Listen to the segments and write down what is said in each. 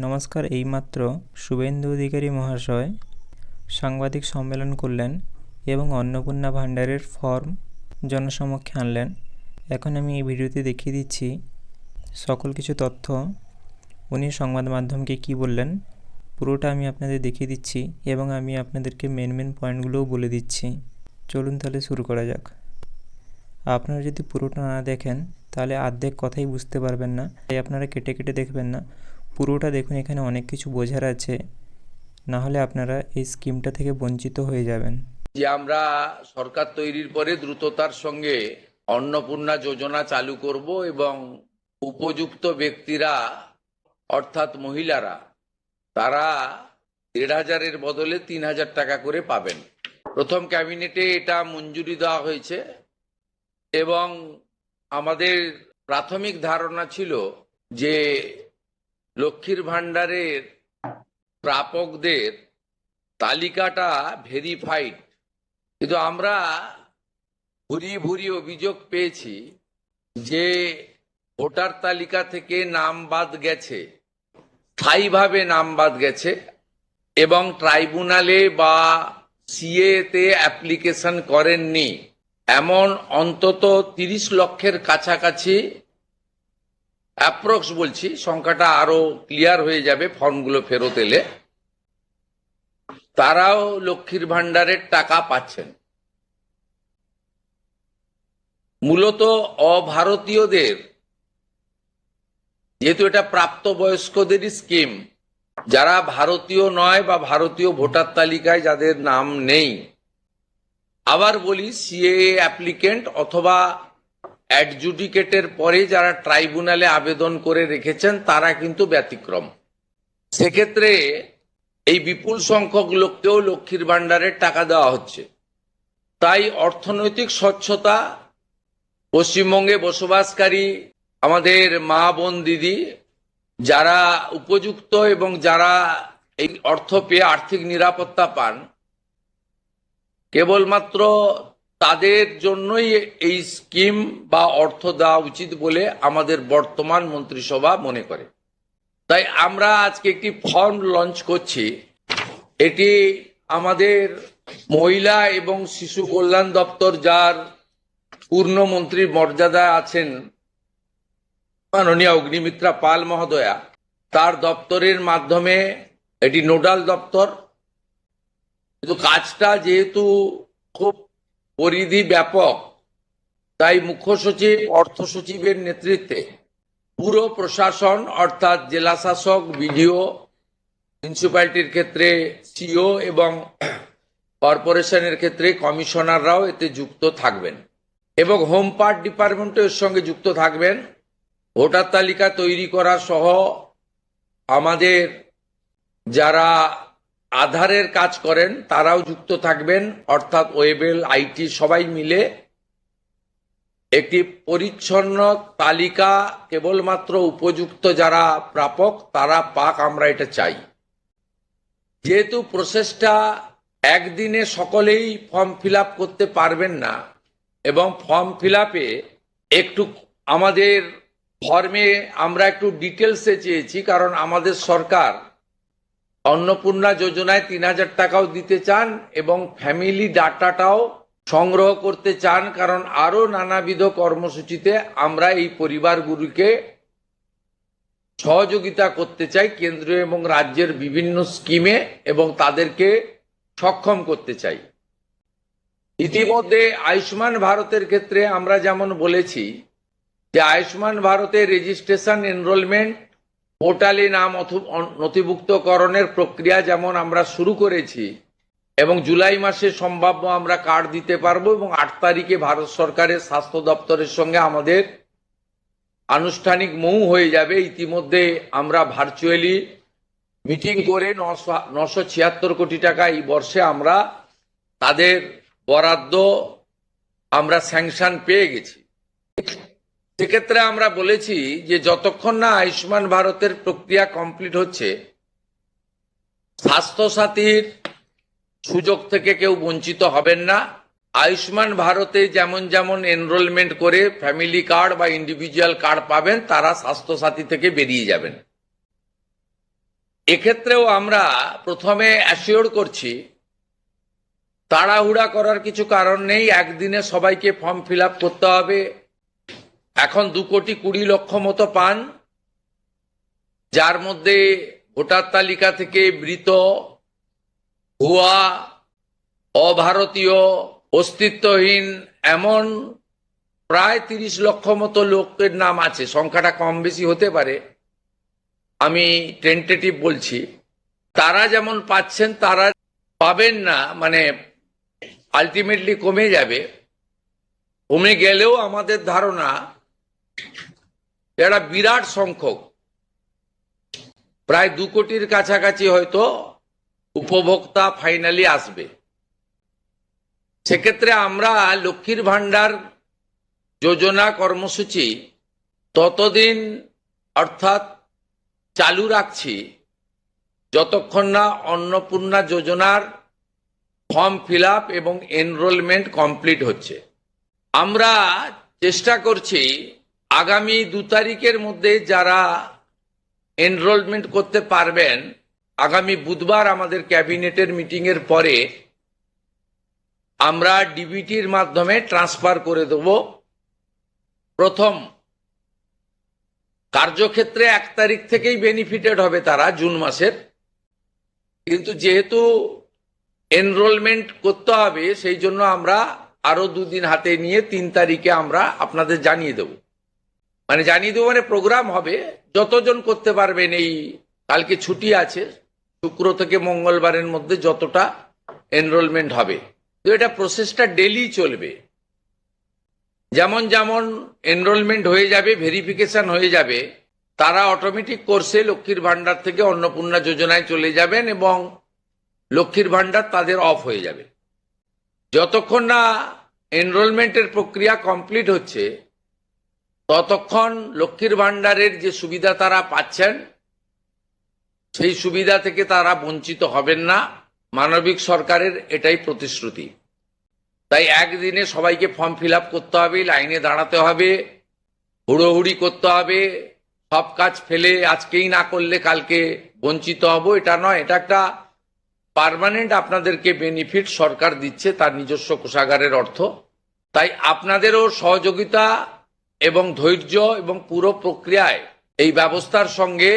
নমস্কার। এইমাত্র শুভেন্দু অধিকারী মহাশয় সাংবাদিক সম্মেলন করলেন এবং অন্নপূর্ণা ভাণ্ডারের ফর্ম জনসমক্ষে আনলেন। এখন আমি এই ভিডিওতে দেখিয়ে দিচ্ছি সকল কিছু তথ্য উনি সংবাদ মাধ্যমকে কি বললেন, পুরোটা আমি আপনাদের দেখিয়ে দিচ্ছি এবং আমি আপনাদেরকে মেন পয়েন্টগুলোও বলে দিচ্ছি। চলুন তাহলে শুরু করা যাক। আপনারা যদি পুরোটা না দেখেন তাহলে অর্ধেক কথাই বুঝতে পারবেন না, তাই আপনারা কেটে কেটে দেখবেন না, পুরোটা দেখুন। এখানে অনেক কিছু বোঝার আছে, না হলে আপনারা এই স্কিমটা থেকে বঞ্চিত হয়ে যাবেন। যে আমরা সরকার তৈরির পরে দ্রুততার সঙ্গে অন্নপূর্ণা যোজনা চালু করব এবং উপযুক্ত ব্যক্তিরা অর্থাৎ মহিলারা তারা ১,৫০০-এর বদলে ৩,০০০ টাকা করে পাবেন। প্রথম ক্যাবিনেটে এটা মঞ্জুরি দেওয়া হয়েছে এবং আমাদের প্রাথমিক ধারণা ছিল যে লক্ষ্মীর ভাণ্ডারের প্রাপকদের তালিকাটা ভেরিফাইড, কিন্তু আমরা ভুরি অভিযোগ পেয়েছি যে ভোটার তালিকা থেকে নাম বাদ গেছে, স্থায়ীভাবে নাম বাদ গেছে এবং ট্রাইব্যুনালে বা সিএতে অ্যাপ্লিকেশন করেননি এমন অন্তত ৩০ লক্ষের কাছাকাছি, অ্যাপ্রক্স বলছি, সংখ্যাটা আরো ক্লিয়ার হয়ে যাবে ফর্মগুলো ফেরত এলে, তারাও লক্ষ্মীর ভাণ্ডারের টাকা পাচ্ছেন। মূলত অভারতীয়দের, যেহেতু এটা প্রাপ্তবয়স্কদেরই স্কিম, যারা ভারতীয় নয় বা ভারতীয় ভোটার তালিকায় যাদের নাম নেই, আবার বলি সিএএ অ্যাপ্লিকেন্ট অথবা অ্যাডজুডিকেটের পরে যারা ট্রাইব্যুনালে আবেদন করে রেখেছেন তারা কিন্তু ব্যতিক্রম। সেক্ষেত্রে এই বিপুল সংখ্যক লোককেও লক্ষ্মীর ভাণ্ডারের টাকা দেওয়া হচ্ছে। তাই অর্থনৈতিক স্বচ্ছতা, পশ্চিমবঙ্গে বসবাসকারী আমাদের মা বোন দিদি যারা উপযুক্ত এবং যারা এই অর্থ পেয়ে আর্থিক নিরাপত্তা পান, কেবলমাত্র তাদের জন্যই এই স্কিম বা অর্থ দেওয়া উচিত বলে আমাদের বর্তমান মন্ত্রিসভা মনে করে। তাই আমরা আজকে একটি ফর্ম লঞ্চ করছি। এটি আমাদের মহিলা এবং শিশু কল্যাণ দপ্তর, যার পূর্ণমন্ত্রীর মর্যাদায় আছেন মাননীয় অগ্নিমিত্রা পাল মহোদয়া, তার দপ্তরের মাধ্যমে, এটি নোডাল দপ্তর, কিন্তু কাজটা যেহেতু খুব পরিধি ব্যাপক, তাই মুখ্য সচিব, অর্থ সচিবের নেতৃত্বে পুরো প্রশাসন অর্থাৎ জেলা শাসক, বিডিও, মিউনিসিপ্যালিটির ক্ষেত্রে সিও এবং কর্পোরেশনের ক্ষেত্রে কমিশনাররাও এতে যুক্ত থাকবেন এবং হোম পার্ট ডিপার্টমেন্টও এর সঙ্গে যুক্ত থাকবেন। ভোটার তালিকা তৈরি করা সহ আমাদের যারা আধারের কাজ করেন তারাও যুক্ত থাকবেন, অর্থাৎ ওয়েবেল, আইটি সবাই মিলে একটি পরিচ্ছন্ন তালিকা কেবলমাত্র উপযুক্ত যারা প্রাপক তারা পাক, আমরা এটা চাই। যেহেতু প্রসেসটা একদিনে সকলেই ফর্ম ফিল আপ করতে পারবেন না এবং ফর্ম ফিল আপে একটু আমাদের ফর্মে আমরা একটু ডিটেলসে চেয়েছি, কারণ আমাদের সরকার অন্নপূর্ণা যোজনায় ৩,০০০ টাকাও দিতে চান এবং ফ্যামিলি ডাটাটাও সংগ্রহ করতে চান, কারণ আরো নানাবিধ কর্মসূচিতে আমরা এই পরিবারগুলিকে সহযোগিতা করতে চাই কেন্দ্রীয় এবং রাজ্যের বিভিন্ন স্কিমে এবং তাদেরকে সক্ষম করতে চাই। ইতিমধ্যে আয়ুষ্মান ভারতের ক্ষেত্রে আমরা যেমন বলেছি যে আয়ুষ্মান ভারতের রেজিস্ট্রেশন, এনরোলমেন্ট, পোর্টালে নাম নথিভুক্তকরণের প্রক্রিয়া যেমন আমরা শুরু করেছি এবং জুলাই মাসে সম্ভাব্য আমরা কার্ড দিতে পারবো এবং ৮ তারিখে ভারত সরকারের স্বাস্থ্য দপ্তরের সঙ্গে আমাদের আনুষ্ঠানিক মৌ হয়ে যাবে। ইতিমধ্যে আমরা ভার্চুয়ালি মিটিং করে ৯৭৬ কোটি টাকা এই বর্ষে আমরা তাদের বরাদ্দ আমরা স্যাংশন পেয়ে গেছি। সেক্ষেত্রে আমরা বলেছি যে যতক্ষণ না আয়ুষ্মান ভারতের প্রক্রিয়া কমপ্লিট হচ্ছে, স্বাস্থ্যসাথীর সুযোগ থেকে কেউ বঞ্চিত হবেন না। আয়ুষ্মান ভারতে যেমন যেমন এনরোলমেন্ট করে ফ্যামিলি কার্ড বা ইন্ডিভিজুয়াল কার্ড পাবেন, তারা স্বাস্থ্যসাথী থেকে বেরিয়ে যাবেন। এক্ষেত্রেও আমরা প্রথমে অ্যাসিওর করছি তাড়াহুড়া করার কিছু কারণ নেই। একদিনে সবাইকে ফর্ম ফিল আপ করতে হবে। এখন 2,20,00,000 মতো পান, যার মধ্যে ভোটার তালিকা থেকে মৃত, ভুয়া, অভারতীয়, অস্তিত্বহীন এমন প্রায় 30 লক্ষ মতো লোকের নাম আছে। সংখ্যাটা কম বেশি হতে পারে, আমি টেন্টেটিভ বলছি। তারা যেমন পাচ্ছেন তারা পাবেন না, মানে আলটিমেটলি কমে যাবে। কমে গেলেও আমাদের ধারণা একটা বিরাট সংখ্যক, প্রায় 2 কোটির কাছাকাছি হয়তো উপভোক্তা ফাইনালি আসবে। সেক্ষেত্রে আমরা লক্ষ্মীর ভান্ডার যোজনা কর্মসূচি ততদিন অর্থাৎ চালু রাখছি যতক্ষণ না অন্নপূর্ণা যোজনার ফর্ম ফিল আপ এবং এনরোলমেন্ট কমপ্লিট হচ্ছে। আমরা চেষ্টা করছি আগামী 2 তারিখের মধ্যে যারা এনরোলমেন্ট করতে পারবেন, আগামী বুধবার আমাদের ক্যাবিনেটের মিটিংয়ের পরে আমরা ডিবিটির মাধ্যমে ট্রান্সফার করে দেব। প্রথম কার্যক্ষেত্রে 1 তারিখ থেকেই বেনিফিটেড হবে তারা, জুন মাসের। কিন্তু যেহেতু এনরোলমেন্ট করতে হবে সেই জন্য আমরা আরো 2 দিন হাতে নিয়ে 3 তারিখে আমরা আপনাদের জানিয়ে দেব। মানে প্রোগ্রাম হবে, যতজন করতে পারবেন। এই কালকে ছুটি আছে, শুক্র থেকে মঙ্গলবারের মধ্যে যতটা এনরোলমেন্ট হবে। তো এটা প্রসেসটা ডেলি চলবে। যেমন যেমন এনরোলমেন্ট হয়ে যাবে, ভেরিফিকেশন হয়ে যাবে, তারা অটোমেটিক কোর্সে লক্ষ্মীর ভান্ডার থেকে অন্নপূর্ণা যোজনায় চলে যাবেন এবং লক্ষ্মীর ভান্ডার তাদের অফ হয়ে যাবে। যতক্ষণ না এনরোলমেন্টের প্রক্রিয়া কমপ্লিট হচ্ছে ততক্ষণ লক্ষ্মীর ভান্ডারের যে সুবিধা তারা পাচ্ছেন সেই সুবিধা থেকে তারা বঞ্চিত হবেন না। মানবিক সরকারের এটাই প্রতিশ্রুতি। তাই একদিনে সবাইকে ফর্ম ফিল আপ করতে হবে, লাইনে দাঁড়াতে হবে, হুড়োহুড়ি করতে হবে, সব কাজ ফেলে আজকেই না করলে কালকে বঞ্চিত হব, এটা নয়। এটা একটা পার্মানেন্ট আপনাদেরকে বেনিফিট সরকার দিচ্ছে তার নিজস্ব কোষাগারের অর্থ। তাই আপনাদেরও সহযোগিতা এবং ধৈর্য এবং পুরো প্রক্রিয়ায় এই ব্যবস্থার সঙ্গে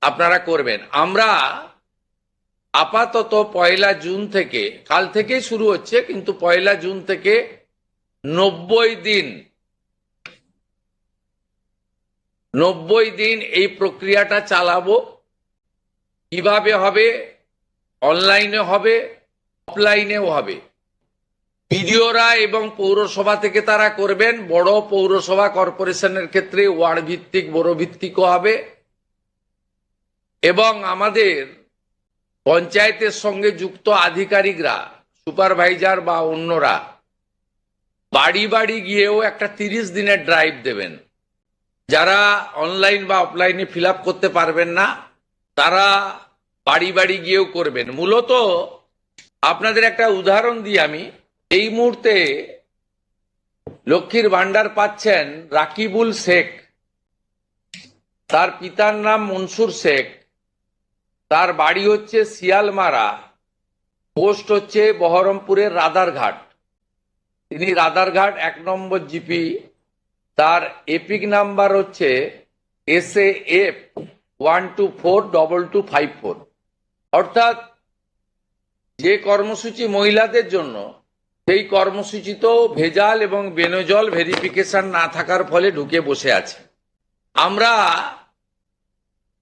আপনারা করবেন। আমরা আপাতত 1 জুন থেকে, কাল থেকেই শুরু হচ্ছে, কিন্তু 1 জুন থেকে 90 দিন এই প্রক্রিয়াটা চালাবো। কিভাবে হবে? অনলাইনে হবে, অফলাইনেও হবে। বিডিওরা এবং পৌরসভা থেকে তারা করবেন। বড় পৌরসভা কর্পোরেশনের ক্ষেত্রে ওয়ার্ড ভিত্তিক, বড় ভিত্তিকও হবে। এবং আমাদের পঞ্চায়েতের সঙ্গে যুক্ত আধিকারিকরা, সুপারভাইজার বা অন্যরা বাড়ি বাড়ি গিয়েও একটা 30 দিনের ড্রাইভ দেবেন। যারা অনলাইন বা অফলাইনে ফিল আপ করতে পারবেন না তারা বাড়ি বাড়ি গিয়েও করবেন। মূলত আপনাদের একটা উদাহরণ দিই আমি। এই মুহূর্তে লক্ষ্মীর ভান্ডার পাচ্ছেন রাকিবুল শেখ, তার পিতার নাম মনসুর শেখ, তার বাড়ি হচ্ছে শিয়ালমারা, পোস্ট হচ্ছে বহরমপুরের রাদারঘাট। তিনি রাদারঘাট 1 নম্বর জিপি। তার এপিক নাম্বার হচ্ছে SAF 1242254। অর্থাৎ যে কর্মসূচি মহিলাদের জন্য, সেই কর্মসূচিতেও ভেজাল এবং বেনজল ভেরিফিকেশন না থাকার ফলে ঢুকে বসে আছে। আমরা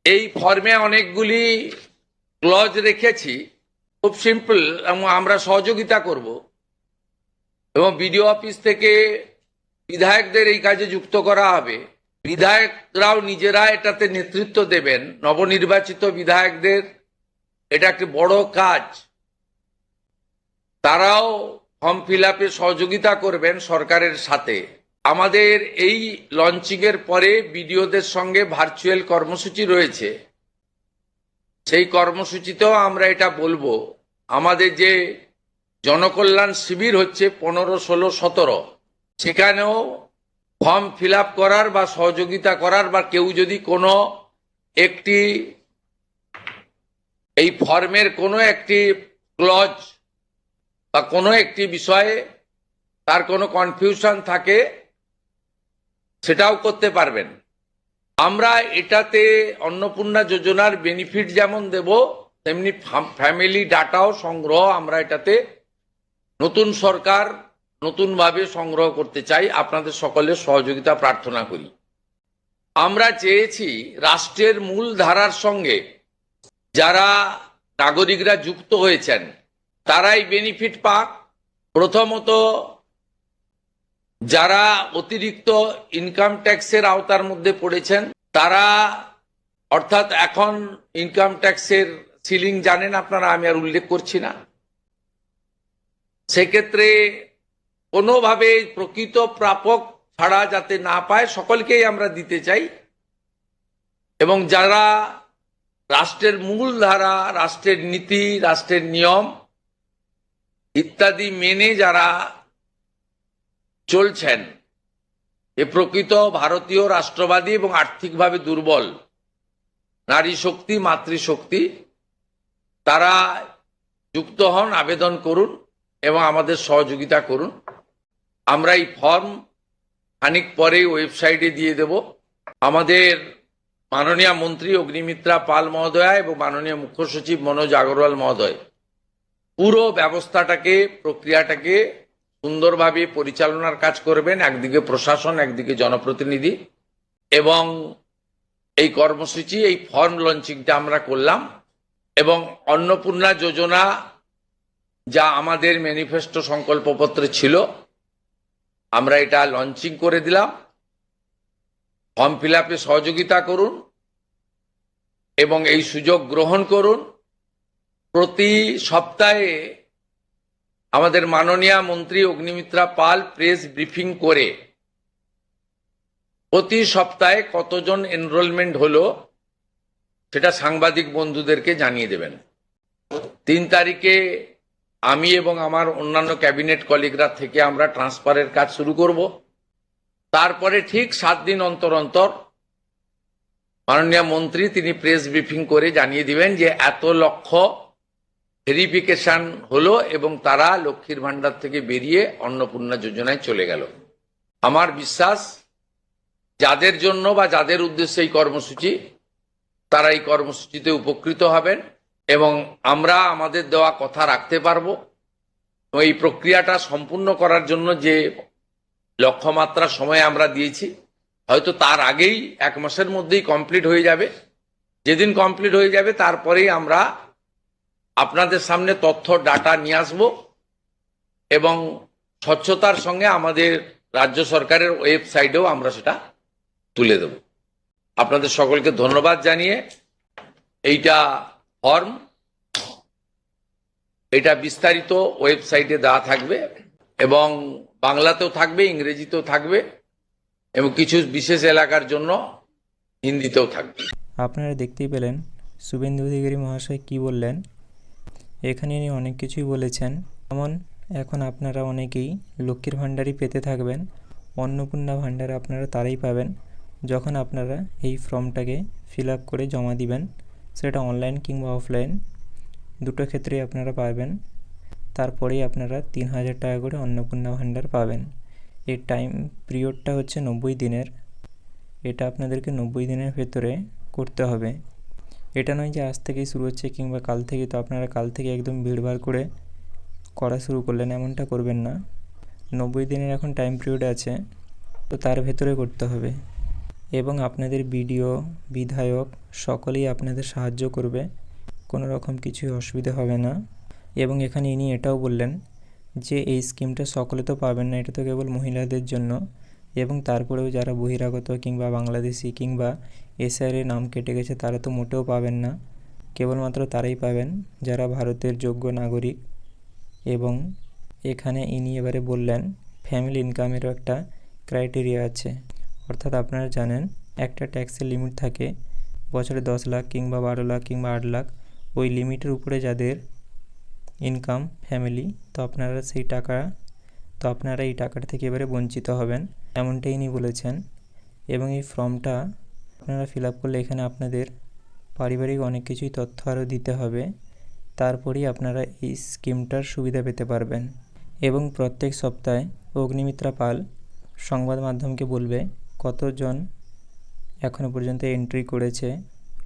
এই ফর্মে অনেকগুলি ক্লজ রেখেছি, খুব সিম্পল, এবং আমরা সহযোগিতা করব। এবং বিডিও অফিস থেকে বিধায়কদের এই কাজে যুক্ত করা হবে। বিধায়করাও নিজেরা এটাতে নেতৃত্ব দেবেন। নবনির্বাচিত বিধায়কদের এটা একটি বড় কাজ। তারাও ফর্ম ফিল আপে সহযোগিতা করবেন সরকারের সাথে। আমাদের এই লঞ্চিং এর পরে বিডিওদের সঙ্গে ভার্চুয়াল কর্মসূচি রয়েছে। সেই কর্মসূচিতেও আমরা এটা বলবো। আমাদের যে জনকল্যাণ শিবির হচ্ছে 15, 16, 17, সেখানেও ফর্ম ফিল আপ করার বা সহযোগিতা করার, বা কেউ যদি কোনো একটি এই ফর্মের কোনো একটি ক্লজ বা কোনো একটি বিষয়ে তার কোনো কনফিউশন থাকে সেটাও করতে পারবেন। আমরা এটাতে অন্নপূর্ণা যোজনার বেনিফিট যেমন দেব, তেমনি ফ্যামিলি ডাটাও সংগ্রহ আমরা এটাতে নতুন সরকার নতুনভাবে সংগ্রহ করতে চাই। আপনাদের সকলের সহযোগিতা প্রার্থনা করি। আমরা চেয়েছি রাষ্ট্রের মূল ধারার সঙ্গে যারা নাগরিকরা যুক্ত হয়েছেন তারাই বেনিফিট পাক। প্রথমত, যারা অতিরিক্ত ইনকাম ট্যাক্সের আওতার মধ্যে পড়েছেন তারা, অর্থাৎ এখন ইনকাম ট্যাক্সের সিলিং জানেন আপনারা, আমি আর উল্লেখ করছি না। সেক্ষেত্রে কোনোভাবে প্রকৃত প্রাপক ছাড়া যাতে না পায় সকলকেই আমরা দিতে চাই। এবং যারা রাষ্ট্রের মূল ধারা, রাষ্ট্রের নীতি, রাষ্ট্রের নিয়ম ইত্যাদি মেনে যারা চলছেন, এ প্রকৃত ভারতীয় রাষ্ট্রবাদী এবং আর্থিকভাবে দুর্বল নারী শক্তি, মাতৃশক্তি, তারা যুক্ত হন, আবেদন করুন এবং আমাদের সহযোগিতা করুন। আমরা এই ফর্ম খানিক পরে ওয়েবসাইটে দিয়ে দেব। আমাদের মাননীয় মন্ত্রী অগ্নিমিত্রা পাল মহোদয়া এবং মাননীয় মুখ্য সচিব মনোজ আগরওয়াল মহোদয় পুরো ব্যবস্থাটাকে, প্রক্রিয়াটাকে সুন্দরভাবে পরিচালনার কাজ করবেন। একদিকে প্রশাসন, একদিকে জনপ্রতিনিধি। এবং এই কর্মসূচি, এই ফর্ম লঞ্চিংটা আমরা করলাম। এবং অন্নপূর্ণা যোজনা যা আমাদের ম্যানিফেস্টো সংকল্পপত্রে ছিল, আমরা এটা লঞ্চিং করে দিলাম। ফর্ম ফিল আপে সহযোগিতা করুন এবং এই সুযোগ গ্রহণ করুন। প্রতি সপ্তাহে আমাদের মাননীয় মন্ত্রী অগ্নিমিত্রা পাল প্রেস ব্রিফিং করে প্রতি সপ্তাহে কতজন এনরোলমেন্ট হলো সেটা সাংবাদিক বন্ধুদেরকে জানিয়ে দেবেন। 3 তারিখে আমি এবং আমার অন্যান্য ক্যাবিনেট কলিগরা থেকে আমরা ট্রান্সফারের কাজ শুরু করব। তারপরে ঠিক 7 দিন অন্তর অন্তর মাননীয় মন্ত্রী তিনি প্রেস ব্রিফিং করে জানিয়ে দিবেন যে এত লক্ষ ভেরিফিকেশন হলো এবং তারা লক্ষ্মীর ভান্ডার থেকে বেরিয়ে অন্নপূর্ণা যোজনায় চলে গেল। আমার বিশ্বাস যাদের জন্য বা যাদের উদ্দেশ্যে এই কর্মসূচি, তারা এই কর্মসূচিতে উপকৃত হবেন এবং আমরা আমাদের দেওয়া কথা রাখতে পারবো। এই প্রক্রিয়াটা সম্পূর্ণ করার জন্য যে লক্ষ্যমাত্রা সময় আমরা দিয়েছি, হয়তো তার আগেই 1 মাসের মধ্যেই কমপ্লিট হয়ে যাবে। যেদিন কমপ্লিট হয়ে যাবে তারপরেই আমরা আপনাদের সামনে তথ্য ডাটা নিয়ে আসব এবং স্বচ্ছতার সঙ্গে আমাদের রাজ্য সরকারের ওয়েবসাইটেও আমরা সেটা তুলে দেব। আপনাদের সকলকে ধন্যবাদ জানিয়ে এইটা ফর্ম, এটা বিস্তারিত ওয়েবসাইটে দেওয়া থাকবে এবং বাংলাতেও থাকবে, ইংরেজিতেও থাকবে এবং কিছু বিশেষ এলাকার জন্য হিন্দিতেও থাকবে। আপনারা দেখতেই পেলেন শুভেন্দু অধিকারী মহাশয় কি বললেন। এখানে ইনি অনেক কিছুই বলেছেন। যেমন এখন আপনারা অনেকেই লক্ষ্মীর ভাণ্ডারই পেতে থাকবেন। অন্নপূর্ণা ভাণ্ডার আপনারা তারাই পাবেন যখন আপনারা এই ফর্মটাকে ফিল আপ করে জমা দিবেন। সেটা অনলাইন কিংবা অফলাইন দুটো ক্ষেত্রেই আপনারা পাবেন। তারপরেই আপনারা 3000 টাকা করে অন্নপূর্ণা ভাণ্ডার পাবেন। এর টাইম পিরিয়ডটা হচ্ছে 90 দিনের। এটা আপনাদেরকে 90 দিনের ভেতরে করতে হবে। এটা নয় যে আজ থেকেই শুরু হচ্ছে কিংবা কাল থেকে, তো আপনারা কাল থেকে একদম ভিড়ভাড় করে করা শুরু করলেন, এমনটা করবেন না। 90 দিনের এখন টাইম পিরিয়ড আছে, তো তার ভেতরে করতে হবে। এবং আপনাদের বিডিও, বিধায়ক সকলেই আপনাদের সাহায্য করবে, কোনো রকম কিছুই অসুবিধা হবে না। এবং এখানে ইনি এটাও বললেন যে এই স্কিমটা সকলে তো পাবেন না, এটা তো কেবল মহিলাদের জন্য। এবং তারপরেও যারা বহিরাগত কিংবা বাংলাদেশি কিংবা এসআইআর নাম কেটে গেছে তারা তো মোটেও পাবেন না। কেবলমাত্র তারাই পাবেন যারা ভারতের যোগ্য নাগরিক। এবং এখানে ইনি এবারে বললেন ফ্যামিলি ইনকামেরও একটা ক্রাইটেরিয়া আছে। অর্থাৎ আপনারা জানেন একটা ট্যাক্সের লিমিট থাকে বছরে 10 লাখ কিংবা 12 লাখ কিংবা 8 লাখ, ওই লিমিটের উপরে যাদের ইনকাম ফ্যামিলি, তো আপনারা এই টাকাটা থেকে এবারে বঞ্চিত হবেন, এমনটাই ইনি বলেছেন। এবং এই ফর্মটা আপনারা ফিল আপ করলে এখানে আপনাদের পারিবারিক অনেক কিছুই তথ্য আরও দিতে হবে, তারপরেই আপনারা এই স্কিমটার সুবিধা পেতে পারবেন। এবং প্রত্যেক সপ্তাহে অগ্নিমিত্রা পাল সংবাদ মাধ্যমকে বলবে কতজন এখনও পর্যন্ত এন্ট্রি করেছে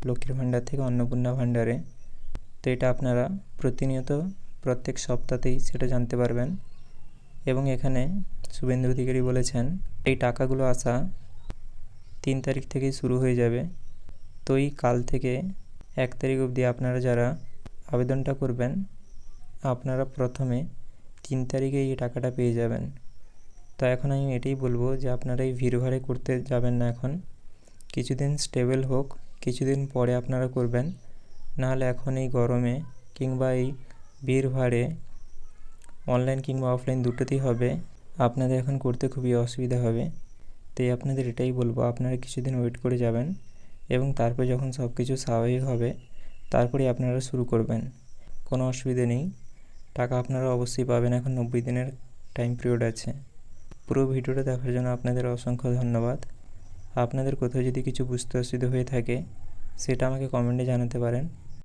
লক্ষ্মীর ভাণ্ডার থেকে অন্নপূর্ণা ভাণ্ডারে। তো এটা আপনারা প্রতিনিয়ত প্রত্যেক সপ্তাহতেই সেটা জানতে পারবেন। এবং এখানে শুভেন্দু অধিকারী বলেছেন এই টাকাগুলো আসা 3 তারিখ থেকেই শুরু হয়ে যাবে। তো এই কাল থেকে 1 তারিখ অবধি আপনারা যারা আবেদনটা করবেন, আপনারা প্রথমে 3 তারিখে এই টাকাটা পেয়ে যাবেন। তো এখন আমি এটাই বলবো যে আপনারা এই ভিড়ভাড়ে করতে যাবেন না, এখন কিছুদিন স্টেবল হোক, কিছুদিন পরে আপনারা করবেন। নাহলে এখন এই গরমে কিংবা এই ভিড়ভাড়ে অনলাইন কিংবা অফলাইন দুটোতেই হবে, আপনাদের এখন করতে খুবই অসুবিধা হবে। তাই আপনাদের এটাই বলবো আপনারা কিছুদিন ওয়েট করে যাবেন এবং তারপর যখন সব কিছু স্বাভাবিক হবে তারপরে আপনারা শুরু করবেন। কোনো অসুবিধে নেই, টাকা আপনারা অবশ্যই পাবেন। এখন 90 দিনের টাইম পিরিয়ড আছে। পুরো ভিডিওটা দেখার জন্য আপনাদের অসংখ্য ধন্যবাদ। আপনাদের কোথাও যদি কিছু বুঝতে অসুবিধা হয়ে থাকে সেটা আমাকে কমেন্টে জানাতে পারেন।